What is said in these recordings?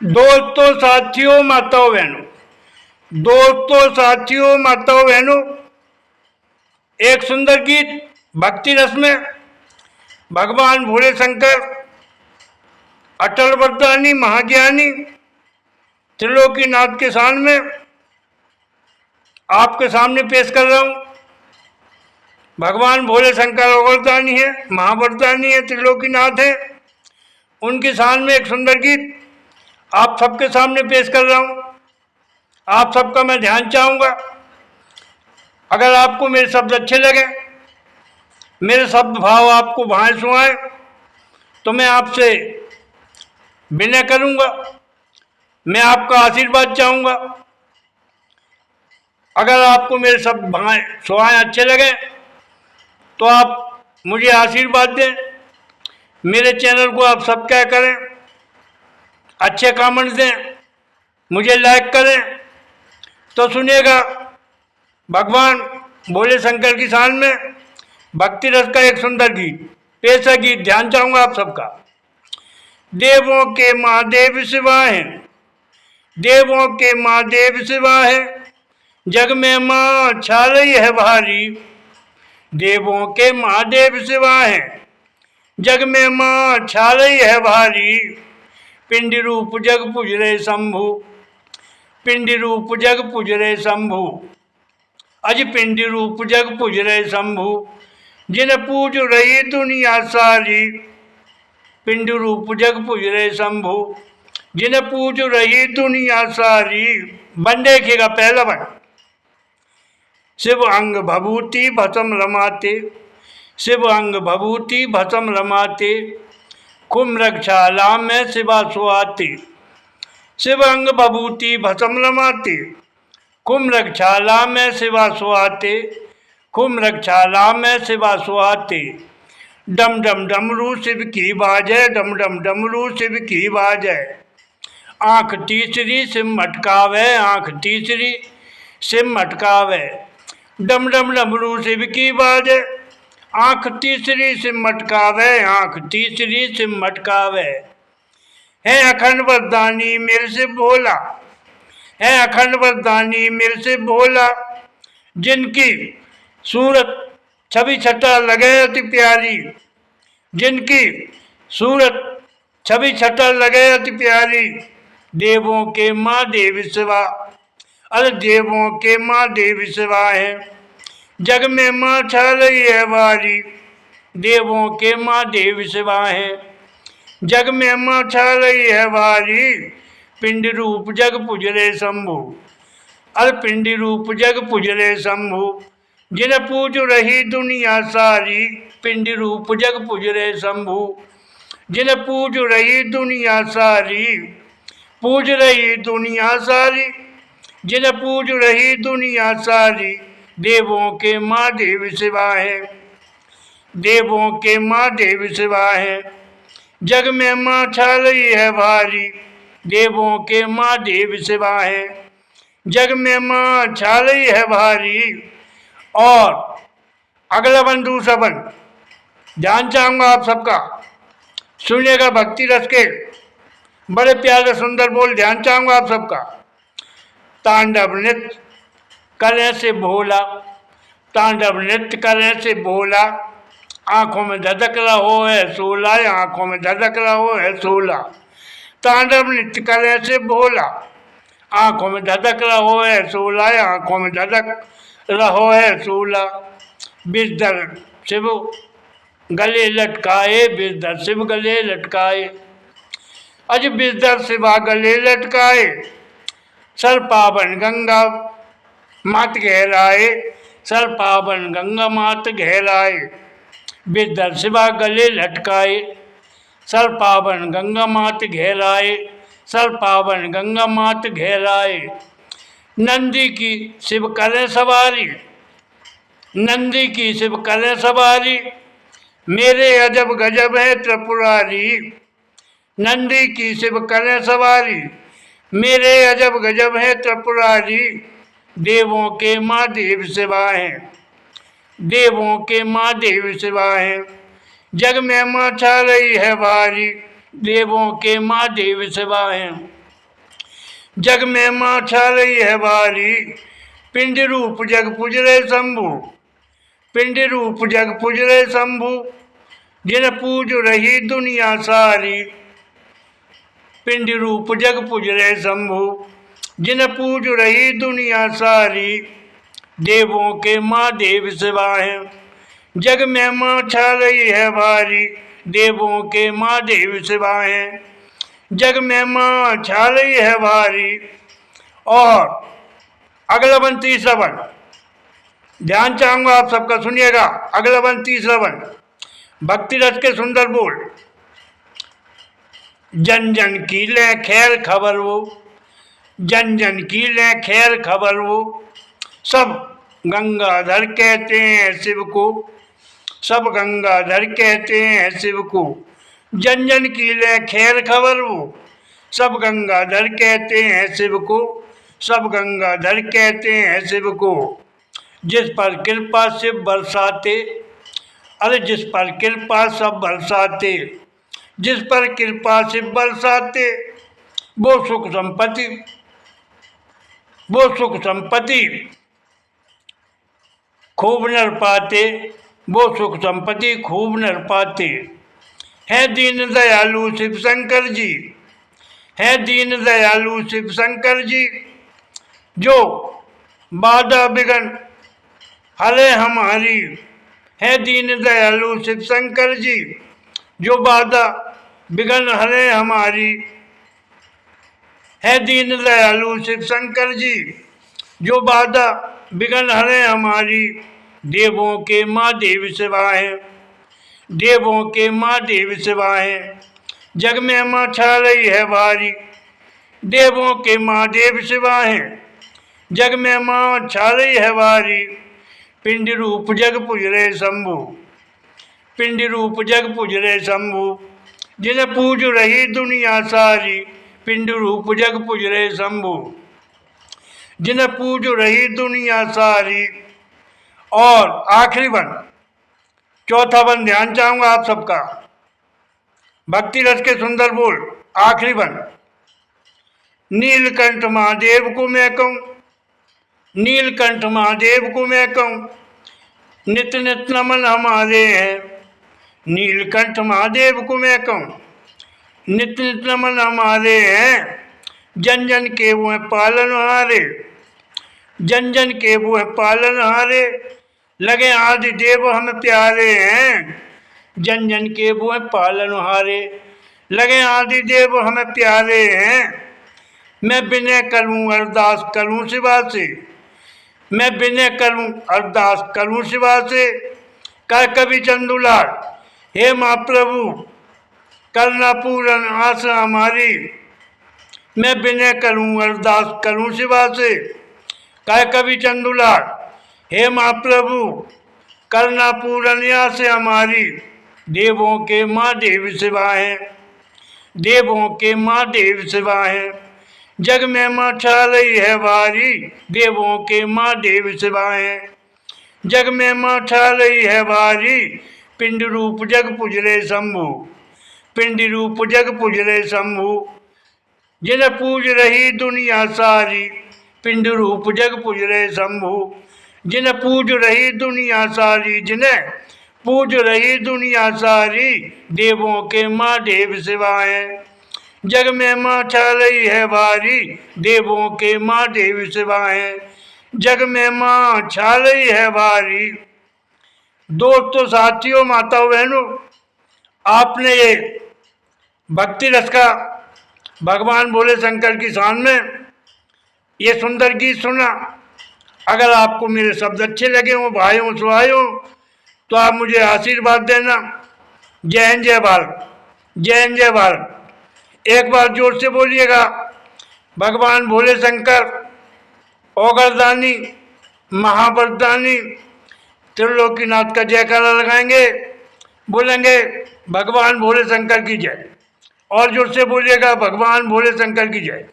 दोस्तों साथियों माताओं बहनों, एक सुंदर गीत भक्ति रस में भगवान भोले शंकर अटल वरदानी महाज्ञानी त्रिलोकीनाथ के शान में आपके सामने पेश कर रहा हूं। भगवान भोले शंकर वरदानी है, महावरदानी है, त्रिलोकीनाथ है। उनके शान में एक सुंदर गीत आप सबके सामने पेश कर रहा हूं। आप सबका मैं ध्यान चाहूंगा। अगर आपको मेरे शब्द अच्छे लगे, मेरे शब्द भाव आपको भाए सुहाए, तो मैं आपसे विनय करूंगा, मैं आपका आशीर्वाद चाहूंगा। अगर आपको मेरे शब्द भाए सुहाए अच्छे लगे तो आप मुझे आशीर्वाद दें। मेरे चैनल को आप सब क्या करें, अच्छे कमेंट दें, मुझे लाइक करें। तो सुनिएगा भगवान भोले शंकर की शान में भक्ति रस का एक सुंदर गीत, पेश है गीत, ध्यान चाहूंगा आप सबका। देवों के महादेव शिवा है, देवों के महादेव शिवा है, जग में माँ छा रही है भारी। देवों के महादेव शिवा है, जग में माँ छा रही है भारी। पिंड रूप जग पूज रहे शंभु, पिंड रूप जग पूज रहे शंभु, अज पिंड रूप जग पूज रहे शंभु, जिन पूज रही दुनिया सारी। पिंड रूप जग पूज रहे शंभु, जिन पूज रही दुनिया सारी। बन देखिएगा पहला बन। शिव अंग भभूति भस्म रमाते, शिव अंग भभूति भस्म रमाते, कुम्रक्षाला में शिवा सुआते। शिव अंग भभूति भस्म रमाते, कुम्रक्षाला में शिवा सुआते, कुम्रक्षाला में शिवा सुआते। डम डम डमरू शिव की बाजय, डम डम डमरू शिव की बाजय। आँख तीसरी शिव मटकावे, आँख तीसरी शिव मटकावे। डम डम डमरू शिव की बाजय, आँख तीसरी शिव मटकावे, आँख तीसरी शिव मटकावे। है अखंड वरदानी मेरे से भोला, है अखंड वरदानी मेरे से भोला, जिनकी सूरत छवि छटा लगे अति प्यारी, जिनकी सूरत छवि छटा लगे अति प्यारी। देवों के माँ देव शिवा, अरे देवों के माँ देव शिवा है, जग में माँ छा रही है भारी। देवों के माँ देव शिवा है, जग में माँ छा रही है भारी। पिंड रूप जग पूज रहे शंभु, अरे पिंड रूप जग पूज रहे शंभु, जिन पूज रही दुनिया सारी। पिंड रूप जग पूज रहे शंभु, जिन पूज रही दुनिया सारी। पूज रही दुनिया सारी, जिन पूज रही दुनिया सारी। देवों के माँ देव शिवा है, देवों के माँ देव शिवा है, जग में माँ छा रही है भारी। देवों के माँ देव शिवा है, जग में माँ छा रही है भारी। और अगला बन, दूसरा बन, ध्यान चाहूंगा आप सबका, सुनिएगा भक्ति रस के बड़े प्यारे सुंदर बोल, ध्यान चाहूंगा आप सबका। तांडव नृत्य करने से भोला, तांडव नृत्य करने से भोला, आंखों में धधक रहो है सोला, आंखों में धधक रहो है सोला। तांडव नृत्य करने से भोला, आंखों में धधक रहो है सोला, आंखों में धधक रहो है सोला। बिस्तर शिव गले लटकाए, बिस्तर शिव गले लटकाए, अज बिस्तर शिवा गले लटकाए। सर पावन गंगा मात गहराए, सर पावन गंगा मात गहराए। बिस्तर शिवा गले लटकाए, सर पावन गंगा मात गहराए, सर पावन गंगा मात गहराए। नंदी की शिव करें सवारी, नंदी की शिव करें सवारी, मेरे अजब गजब है त्रिपुरारी। नंदी की शिव करें सवारी, मेरे अजब गजब है त्रिपुरारी। देवों के माँ देव शिवा है, देवों के माँ देव शिवा है, जग में माँ छा रही है भारी। देवों के माँ देव शिवा है, जग में माँ छा रही है बारी, पिंड रूप जग पूज रहे शंभु, पिंड रूप जग पूज रहे शंभु, जिन पूज रही दुनिया सारी, पिंड रूप जग पूज रहे शंभु, जिन पूज रही दुनिया सारी, देवों के माँ देव सेवा है, जग में माँ छा रही है भारी, देवों के माँ देव सेवा है, जग में माँ छा रही है भारी। और अगला वन तीसरा वन, ध्यान चाहूंगा आप सबका, सुनिएगा। अगला वन तीसरा वन, भक्ति रस के सुंदर बोल। जन जन की ले खैर खबर वो, जन जन की ले खैर खबर वो, सब गंगाधर कहते हैं शिव को, सब गंगाधर कहते हैं शिव को, जन जन की ले खैर खबर वो, सब गंगाधर कहते हैं शिव को, सब गंगाधर कहते हैं शिव को, जिस पर कृपा शिव बरसाते, अरे जिस पर कृपा सब बरसाते, जिस पर कृपा शिव बरसाते, वो सुख संपत्ति, वो सुख संपत्ति खूब नर पाते, वो सुख संपत्ति खूब नर पाते। है दीन दयालु शिव शंकर जी, है दीन दयालु शिव शंकर जी, जो बाधा बिघन हले हमारी, है दीन दयालु शिव शंकर जी, जो बाधा बिघन हले हमारी, है दीन दयालु शिव शंकर जी, जो बाधा बिघन हरे हमारी, देवों के माँ देव सेवा है, देवों के माँ देव सेवा है, जग में माँ छा रही है भारी, देवों के माँ देव सेवा है, जग में माँ छा रही है भारी, पिंड रूप जग पूज रहे शंभु, पिंड रूप जग पूज रहे शंभु, जिन्हें पूज रही दुनिया सारी, पिंड रूप जग पूज रहे शंभु, जिन्हें पूज रही दुनिया सारी। और आखिरी वन, चौथा वन, ध्यान चाहूंगा आप सबका, भक्ति रस के सुंदर बोल। आखिरी वन, नीलकंठ महादेव को मैं कहूँ, नीलकंठ महादेव को मैं कहूँ, नित नित नमन हमारे हैं, नीलकंठ महादेव को मैं कहूँ, नित नित नमन हमारे हैं, जन जन के वो हैं पालनहारे, जन जन के वो हैं पालनहारे, लगे आदि देव हम प्यारे हैं, जन जन के वो हैं पालनहारे, लगे आदि देव हम प्यारे हैं। मैं विनय करूं अरदास करूं शिवा से, मैं विनय करूं अरदास करूं शिवा से, कर कवि चंदुलाल हे महाप्रभु करना पूरन आस हमारी, मैं विनय करूं अरदास करूं शिवा से, कह कवि चंदुलाल हे महाप्रभु करना पूरन आस हमारी, देवों के माँ देव शिवा है, देवों के माँ देव शिवा है, जग में माँ छा रही है भारी, देवों के माँ देव शिवा है, जग में माँ छा रही है भारी, पिंड रूप जग पूज रहे शंभु, पिंड रूप जग पूज रहे शंभु, जिन्हें पूज रही दुनिया सारी, पिंड रूप जग पूज रहे शंभु, जिन्हें पूज रही दुनिया सारी, जिन्हें पूज रही दुनिया सारी, देवों के माँ देव शिवा है, जग में माँ छा रही है भारी, देवों के माँ देव शिवा है, जग में माँ छा रही है भारी। दोस्तों, साथियों, माताओं, बहनों, आपने ये भक्ति रस का भगवान भोले शंकर की शान में ये सुंदर गीत सुना। अगर आपको मेरे शब्द अच्छे लगे हों, भाइयों सुहाइयों, तो आप मुझे आशीर्वाद देना। जय हिंद, जय भारत, जय हिंद, जय भारत। एक बार जोर से बोलिएगा, भगवान भोले शंकर ओगरदानी महावरदानी त्रिलोकीनाथ का जयकारा लगाएंगे, बोलेंगे भगवान भोले शंकर की जय। और जोर से बोलिएगा, भगवान भोले शंकर की जय।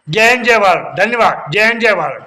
जय हिंद, जय भारत। धन्यवाद। जय हिंद, जय भारत।